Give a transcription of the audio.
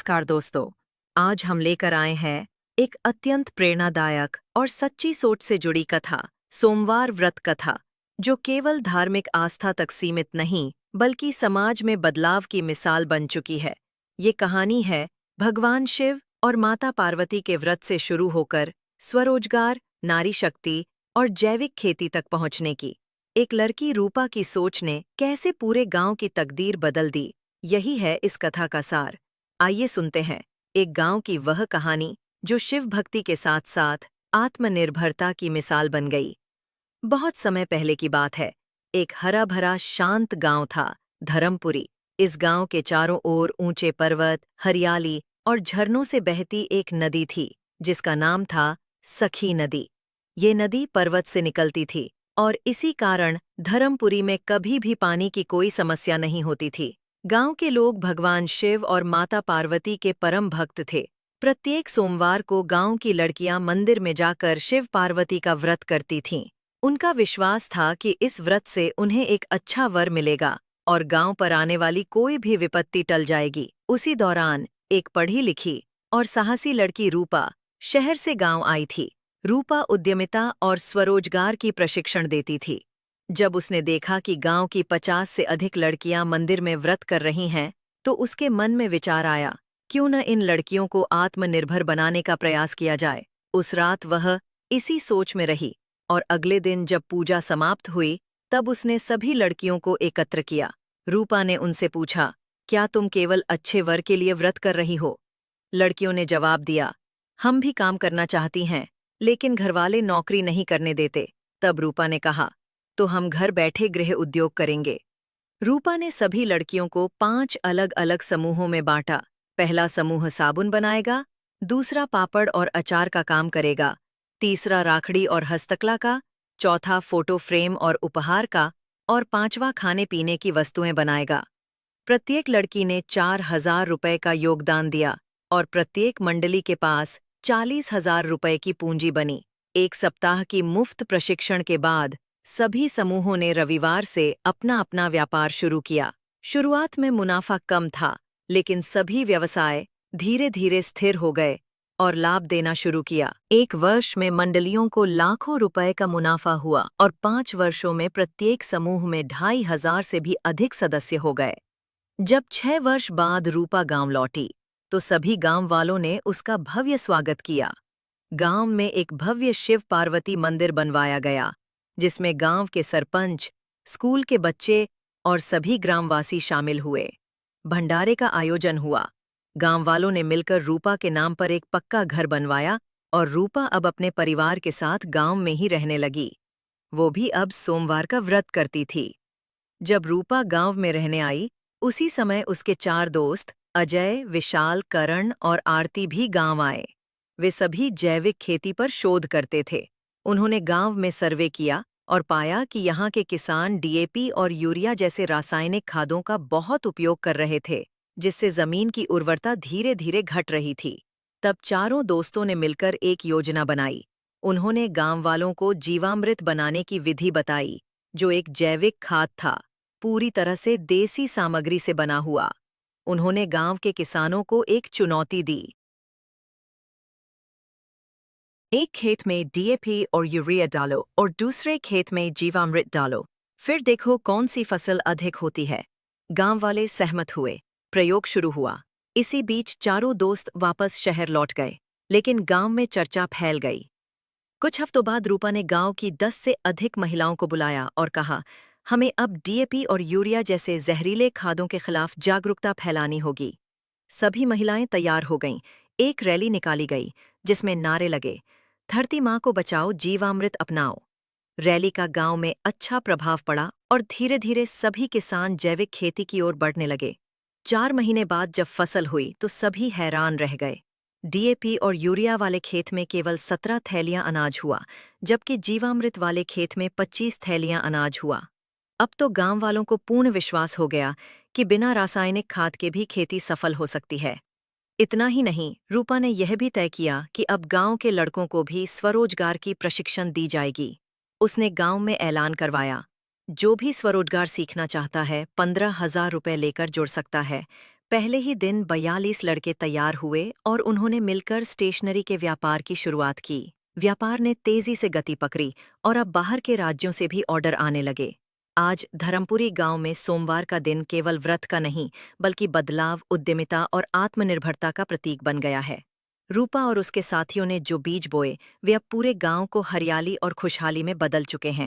नमस्कार दोस्तों। आज हम लेकर आए हैं एक अत्यंत प्रेरणादायक और सच्ची सोच से जुड़ी कथा, सोमवार व्रत कथा, जो केवल धार्मिक आस्था तक सीमित नहीं बल्कि समाज में बदलाव की मिसाल बन चुकी है। ये कहानी है भगवान शिव और माता पार्वती के व्रत से शुरू होकर स्वरोजगार, नारी शक्ति और जैविक खेती तक पहुंचने की। एक लड़की रूपा की सोच ने कैसे पूरे गांव की तकदीर बदल दी, यही है इस कथा का सार। आइए सुनते हैं एक गांव की वह कहानी जो शिव भक्ति के साथ साथ आत्मनिर्भरता की मिसाल बन गई। बहुत समय पहले की बात है। एक हरा भरा शांत गांव था, धर्मपुरी। इस गांव के चारों ओर ऊंचे पर्वत, हरियाली और झरनों से बहती एक नदी थी जिसका नाम था सखी नदी। ये नदी पर्वत से निकलती थी और इसी कारण धर्मपुरी में कभी भी पानी की कोई समस्या नहीं होती थी। गांव के लोग भगवान शिव और माता पार्वती के परम भक्त थे। प्रत्येक सोमवार को गांव की लड़कियां मंदिर में जाकर शिव पार्वती का व्रत करती थीं। उनका विश्वास था कि इस व्रत से उन्हें एक अच्छा वर मिलेगा और गांव पर आने वाली कोई भी विपत्ति टल जाएगी। उसी दौरान एक पढ़ी लिखी और साहसी लड़की रूपा शहर से गांव आई थी। रूपा उद्यमिता और स्वरोजगार की प्रशिक्षण देती थी। जब उसने देखा कि गांव की 50 से अधिक लड़कियां मंदिर में व्रत कर रही हैं, तो उसके मन में विचार आया, क्यों न इन लड़कियों को आत्मनिर्भर बनाने का प्रयास किया जाए। उस रात वह इसी सोच में रही और अगले दिन जब पूजा समाप्त हुई, तब उसने सभी लड़कियों को एकत्र किया। रूपा ने उनसे पूछा, क्या तुम केवल अच्छे वर के लिए व्रत कर रही हो? लड़कियों ने जवाब दिया, हम भी काम करना चाहती हैं, लेकिन घरवाले नौकरी नहीं करने देते। तब रूपा ने कहा, तो हम घर बैठे गृह उद्योग करेंगे। रूपा ने सभी लड़कियों को 5 अलग अलग समूहों में बांटा। पहला समूह साबुन बनाएगा, दूसरा पापड़ और अचार का काम करेगा, तीसरा राखड़ी और हस्तकला का, चौथा फोटो फ्रेम और उपहार का और पांचवा खाने पीने की वस्तुएं बनाएगा। प्रत्येक लड़की ने 4,000 रुपए का योगदान दिया और प्रत्येक मंडली के पास 40,000 रुपए की पूंजी बनी। एक सप्ताह की मुफ्त प्रशिक्षण के बाद सभी समूहों ने रविवार से अपना अपना व्यापार शुरू किया। शुरुआत में मुनाफा कम था, लेकिन सभी व्यवसाय धीरे धीरे स्थिर हो गए और लाभ देना शुरू किया। एक वर्ष में मंडलियों को लाखों रुपए का मुनाफा हुआ और 5 वर्षों में प्रत्येक समूह में 2,500 से भी अधिक सदस्य हो गए। जब 6 वर्ष बाद रूपा गांव लौटी, तो सभी गांव वालों ने उसका भव्य स्वागत किया। गांव में एक भव्य शिव पार्वती मंदिर बनवाया गया, जिसमें गांव के सरपंच, स्कूल के बच्चे और सभी ग्रामवासी शामिल हुए। भंडारे का आयोजन हुआ। गांव वालों ने मिलकर रूपा के नाम पर एक पक्का घर बनवाया और रूपा अब अपने परिवार के साथ गांव में ही रहने लगी। वो भी अब सोमवार का व्रत करती थी। जब रूपा गांव में रहने आई, उसी समय उसके 4 दोस्त अजय, विशाल, करण और आरती भी गांव आए। वे सभी जैविक खेती पर शोध करते थे। उन्होंने गांव में सर्वे किया और पाया कि यहाँ के किसान डीएपी और यूरिया जैसे रासायनिक खादों का बहुत उपयोग कर रहे थे, जिससे जमीन की उर्वरता धीरे धीरे घट रही थी। तब चारों दोस्तों ने मिलकर एक योजना बनाई। उन्होंने गांव वालों को जीवामृत बनाने की विधि बताई, जो एक जैविक खाद था, पूरी तरह से देसी सामग्री से बना हुआ। उन्होंने गांव के किसानों को एक चुनौती दी। एक खेत में डीएपी और यूरिया डालो और दूसरे खेत में जीवामृत डालो, फिर देखो कौन सी फसल अधिक होती है। गांव वाले सहमत हुए। प्रयोग शुरू हुआ। इसी बीच चारों दोस्त वापस शहर लौट गए, लेकिन गांव में चर्चा फैल गई। कुछ हफ्तों बाद रूपा ने गांव की 10 से अधिक महिलाओं को बुलाया और कहा, हमें अब डीएपी और यूरिया जैसे जहरीले खादों के खिलाफ जागरूकता फैलानी होगी। सभी महिलाएं तैयार हो गईं। एक रैली निकाली गई, जिसमें नारे लगे, धरती माँ को बचाओ, जीवामृत अपनाओ। रैली का गांव में अच्छा प्रभाव पड़ा और धीरे धीरे सभी किसान जैविक खेती की ओर बढ़ने लगे। 4 महीने बाद जब फसल हुई तो सभी हैरान रह गए। डीएपी और यूरिया वाले खेत में केवल 17 थैलियां अनाज हुआ, जबकि जीवामृत वाले खेत में 25 थैलियां अनाज हुआ। अब तो गांव वालों को पूर्ण विश्वास हो गया कि बिना रासायनिक खाद के भी खेती सफल हो सकती है। इतना ही नहीं, रूपा ने यह भी तय किया कि अब गांव के लड़कों को भी स्वरोजगार की प्रशिक्षण दी जाएगी। उसने गांव में ऐलान करवाया, जो भी स्वरोजगार सीखना चाहता है 15,000 रुपए लेकर जुड़ सकता है। पहले ही दिन 42 लड़के तैयार हुए और उन्होंने मिलकर स्टेशनरी के व्यापार की शुरुआत की। व्यापार ने तेजी से गति पकड़ी और अब बाहर के राज्यों से भी ऑर्डर आने लगे। आज धर्मपुरी गांव में सोमवार का दिन केवल व्रत का नहीं, बल्कि बदलाव, उद्यमिता और आत्मनिर्भरता का प्रतीक बन गया है। रूपा और उसके साथियों ने जो बीज बोए, वे अब पूरे गांव को हरियाली और खुशहाली में बदल चुके हैं।